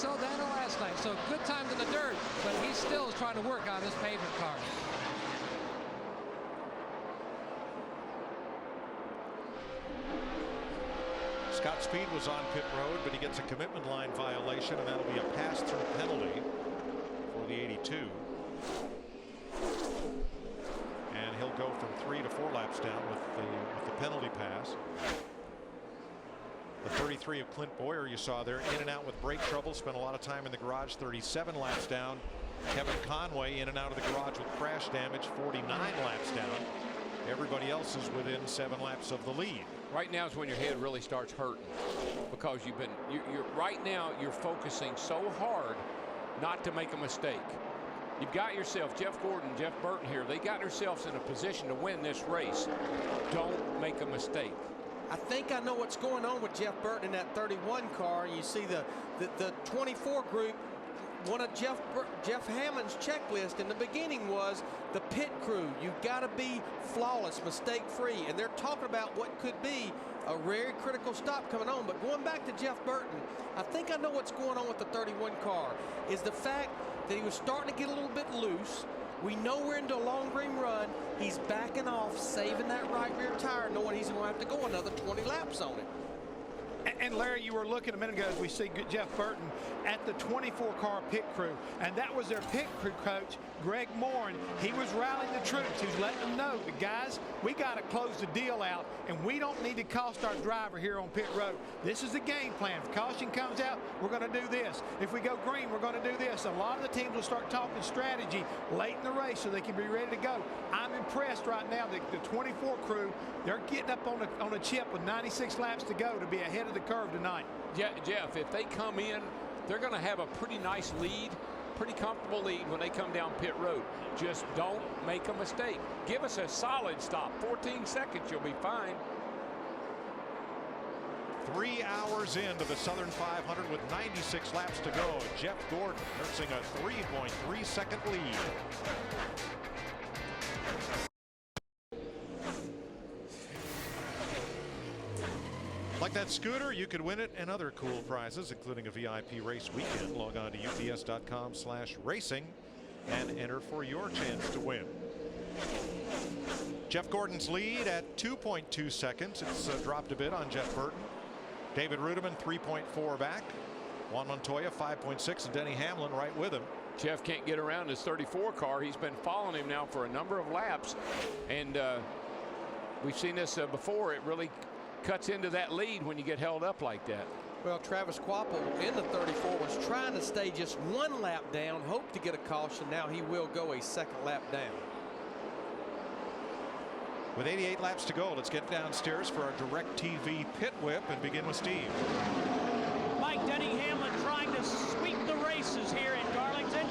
Marcel Daniel last night. So good times in the dirt, but he still is trying to work on this pavement car. Scott Speed was on pit road, but he gets a commitment line violation, and that'll be a pass-through penalty for the 82. And he'll go from 3 to 4 laps down with the penalty pass. The 33 of Clint Boyer you saw there, in and out with brake trouble, spent a lot of time in the garage, 37 laps down. Kevin Conway in and out of the garage with crash damage, 49 laps down. Everybody else is within 7 laps of the lead. Right now is when your head really starts hurting, because you're right now you're focusing so hard not to make a mistake. You've got yourself, Jeff Gordon, Jeff Burton here, they got themselves in a position to win this race. Don't make a mistake. I think I know what's going on with Jeff Burton in that 31 car. You see the 24 group, one of Jeff Hammond's checklist in the beginning was the pit crew. You've got to be flawless, mistake-free, and they're talking about what could be a very critical stop coming on. But going back to Jeff Burton, I think I know what's going on with the 31 car is the fact that he was starting to get a little bit loose. We know we're into a long green run. He's backing off, saving that right rear tire, knowing he's going to have to go another 20 laps on it. And Larry, you were looking a minute ago as we see Jeff Burton at the 24 car pit crew, and that was their pit crew coach, Greg Morin. He was rallying the troops. He was letting them know, the guys, we got to close the deal out, and we don't need to cost our driver here on pit road. This is the game plan. If caution comes out, we're going to do this. If we go green, we're going to do this. A lot of the teams will start talking strategy late in the race so they can be ready to go. I'm impressed right now that the 24 crew, they're getting up on a chip with 96 laps to go to be ahead of the curve tonight. Yeah, Jeff, if they come in, they're going to have a pretty nice lead, pretty comfortable lead when they come down pit road. Just don't make a mistake. Give us a solid stop. 14 seconds, you'll be fine. 3 hours into the Southern 500 with 96 laps to go. Jeff Gordon nursing a 3.3 second lead. Like that scooter, you could win it and other cool prizes, including a VIP race weekend. Log on to ups.com/racing and enter for your chance to win. Jeff Gordon's lead at 2.2 seconds. It's dropped a bit on Jeff Burton. David Rudiman 3.4 back. Juan Montoya 5.6, and Denny Hamlin right with him. Jeff can't get around his 34 car. He's been following him now for a number of laps, and we've seen this before. It really cuts into that lead when you get held up like that. Well, Travis Quapple in the 34 was trying to stay just 1 lap down, hoped to get a caution. Now he will go a second lap down. With 88 laps to go, let's get downstairs for our DirecTV pit whip and begin with Steve. Mike Denny Hamlin trying to sweep the races here in Darlington.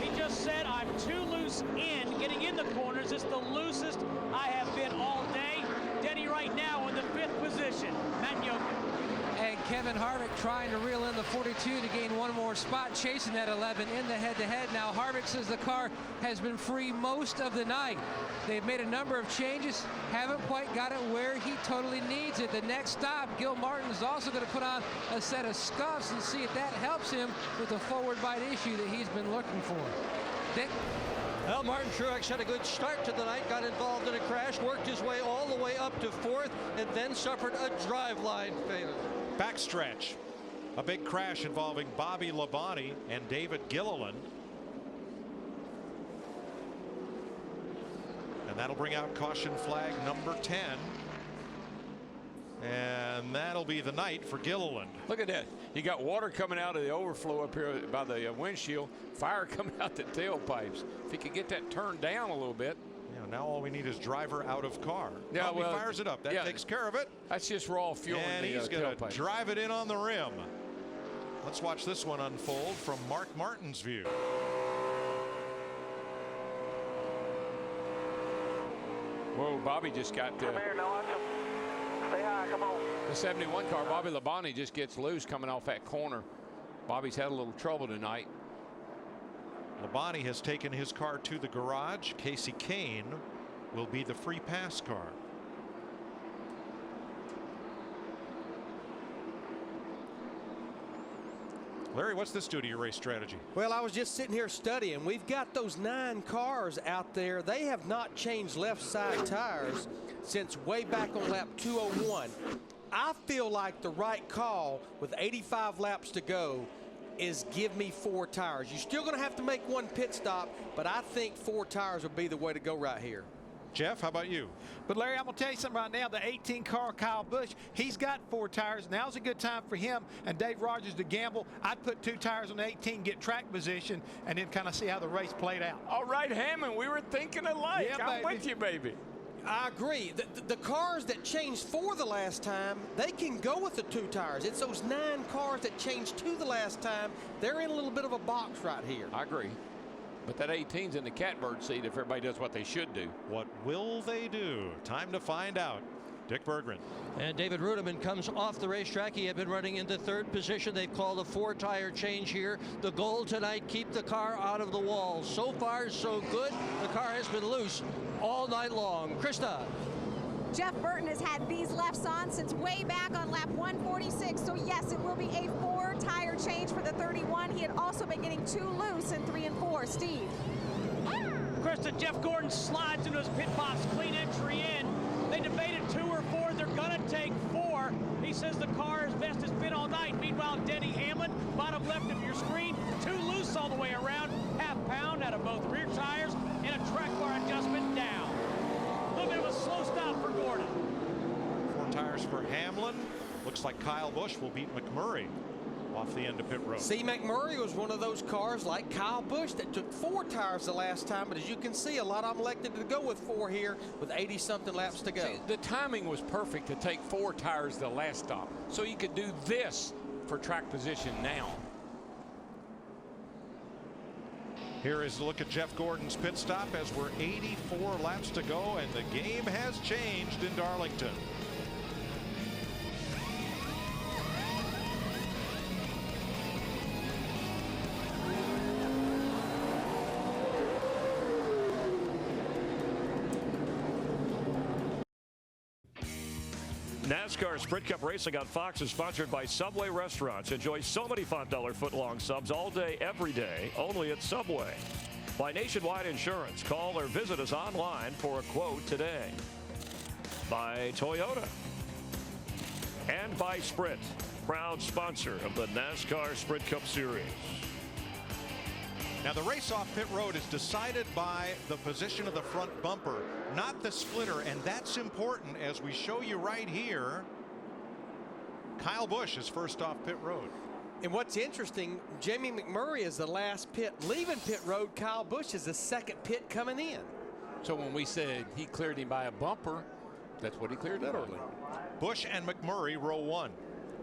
He just said, I'm too loose in getting in the corners. It's the loosest I have been all day. Denny right now in the 5th position. Matt Yoker. And Kevin Harvick trying to reel in the 42 to gain one more spot, chasing that 11 in the head-to-head. Now Harvick says the car has been free most of the night. They've made a number of changes, haven't quite got it where he totally needs it. The next stop, Gil Martin is also going to put on a set of scuffs and see if that helps him with the forward bite issue that he's been looking for. Dick? Well, Martin Truex had a good start to the night, got involved in a crash, worked his way all the way up to 4th, and then suffered a driveline failure. Backstretch. A big crash involving Bobby Labonte and David Gilliland. And that'll bring out caution flag number 10. And that'll be the night for Gilliland. Look at that. You got water coming out of the overflow up here by the windshield, fire coming out the tailpipes. If he could get that turned down a little bit. Yeah, now all we need is driver out of car. Yeah, well, he fires it up. That takes care of it. That's just raw fuel. And he's going to drive it in on the rim. Let's watch this one unfold from Mark Martin's view. Whoa, Bobby just got Come here, no, stay high, come on. The 71 car. Bobby Labonte just gets loose coming off that corner. Bobby's had a little trouble tonight. Labonte has taken his car to the garage. Casey Kane will be the free pass car. Larry, what's this do to your race strategy? Well, I was just sitting here studying. We've got those 9 cars out there. They have not changed left side tires since way back on lap 201. I feel like the right call with 85 laps to go is give me 4 tires. You're still going to have to make 1 pit stop, but I think 4 tires would be the way to go right here. Jeff, how about you? But Larry, I'm going to tell you something right now. The 18 car Kyle Busch, he's got 4 tires. Now's a good time for him and Dave Rogers to gamble. I'd put 2 tires on the 18, get track position, and then kind of see how the race played out. All right, Hammond, we were thinking alike. Yeah, I'm with you, baby. I agree. The cars that changed 4 the last time, they can go with the 2 tires. It's those 9 cars that changed 2 the last time. They're in a little bit of a box right here. I agree. But that 18's in the catbird seat if everybody does what they should do. What will they do? Time to find out. Dick Berggren. And David Rudiman comes off the racetrack. He had been running into 3rd position. They've called a 4-tire change here. The goal tonight, keep the car out of the wall. So far, so good. The car has been loose all night long. Krista. Jeff Burton has had these lefts on since way back on lap 146. So yes, it will be a 4-tire change for the 31. He had also been getting 2 loose in 3 and 4. Steve. Krista, Jeff Gordon slides into his pit box, clean entry in. They debated 2 or 4. They're going to take 4. He says the car is best has been all night. Meanwhile, Denny Hamlin, bottom left of your screen, 2 loose all the way around, half-pound out of both rear tires, and a track bar adjustment down. A little bit of a slow stop for Gordon. 4 tires for Hamlin. Looks like Kyle Busch will beat McMurray off the end of pit road. See, McMurray was one of those cars like Kyle Busch that took 4 tires the last time, but as you can see, a lot of them elected to go with 4 here with 80-something laps to go. See, the timing was perfect to take 4 tires the last stop, so you could do this for track position now. Here is a look at Jeff Gordon's pit stop as we're 84 laps to go, and the game has changed in Darlington. NASCAR Sprint Cup racing on Fox is sponsored by Subway Restaurants. Enjoy so many $5 footlong subs all day, every day, only at Subway. By Nationwide Insurance. Call or visit us online for a quote today. By Toyota. And by Sprint, proud sponsor of the NASCAR Sprint Cup Series. Now the race off pit road is decided by the position of the front bumper, not the splitter, and that's important as we show you right here. Kyle Busch is first off pit road. And what's interesting, Jamie McMurray is the last pit leaving pit road. Kyle Busch is the 2nd pit coming in. So when we said he cleared him by a bumper, that's what he cleared that early. Busch and McMurray row 1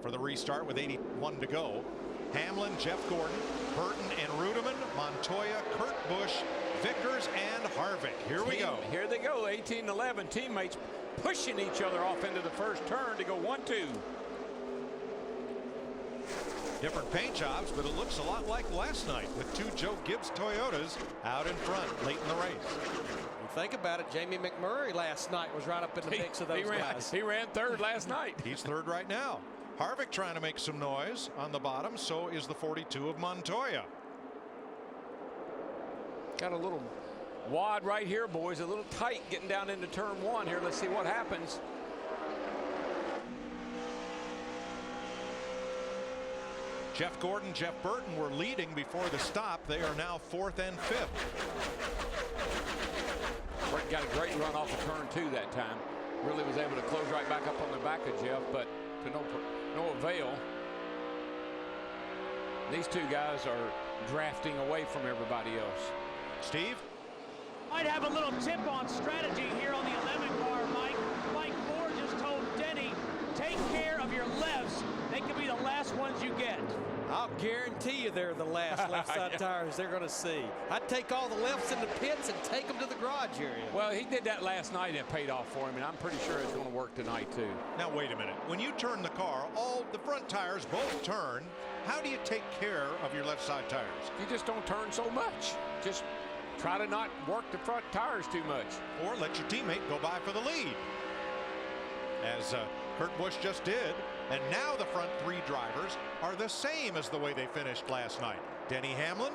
for the restart with 81 to go. Hamlin, Jeff Gordon, Burton and Rudiman, Montoya, Kurt Busch, Vickers and Harvick. Here we go. Here they go. 18-11 teammates pushing each other off into the first turn to go 1-2. Different paint jobs, but it looks a lot like last night with 2 Joe Gibbs Toyotas out in front late in the race. Well, think about it. Jamie McMurray last night was right up in the mix of those guys. He ran 3rd last night. He's 3rd right now. Harvick trying to make some noise on the bottom. So is the 42 of Montoya. Got a little wad right here, boys. A little tight getting down into turn 1 here. Let's see what happens. Jeff Gordon, Jeff Burton were leading before the stop. They are now 4th and 5th. Got a great run off of turn 2 that time. Really was able to close right back up on the back of Jeff, but to no avail. These 2 guys are drafting away from everybody else. Steve? Might have a little tip on strategy here on the 11 car, Mike. Mike Ford just told Denny, take care of your lefts. They could be the last ones you get. I'll guarantee you they're the last left side tires they're going to see. I'd take all the lefts in the pits and take them to the garage area. Well, he did that last night and it paid off for him, and I'm pretty sure it's going to work tonight too. Now wait a minute. When you turn the car, all the front tires both turn. How do you take care of your left side tires? You just don't turn so much. Just try to not work the front tires too much. Or let your teammate go by for the lead. As Kurt Busch just did And now the front three drivers are the same as the way they finished last night. Denny Hamlin,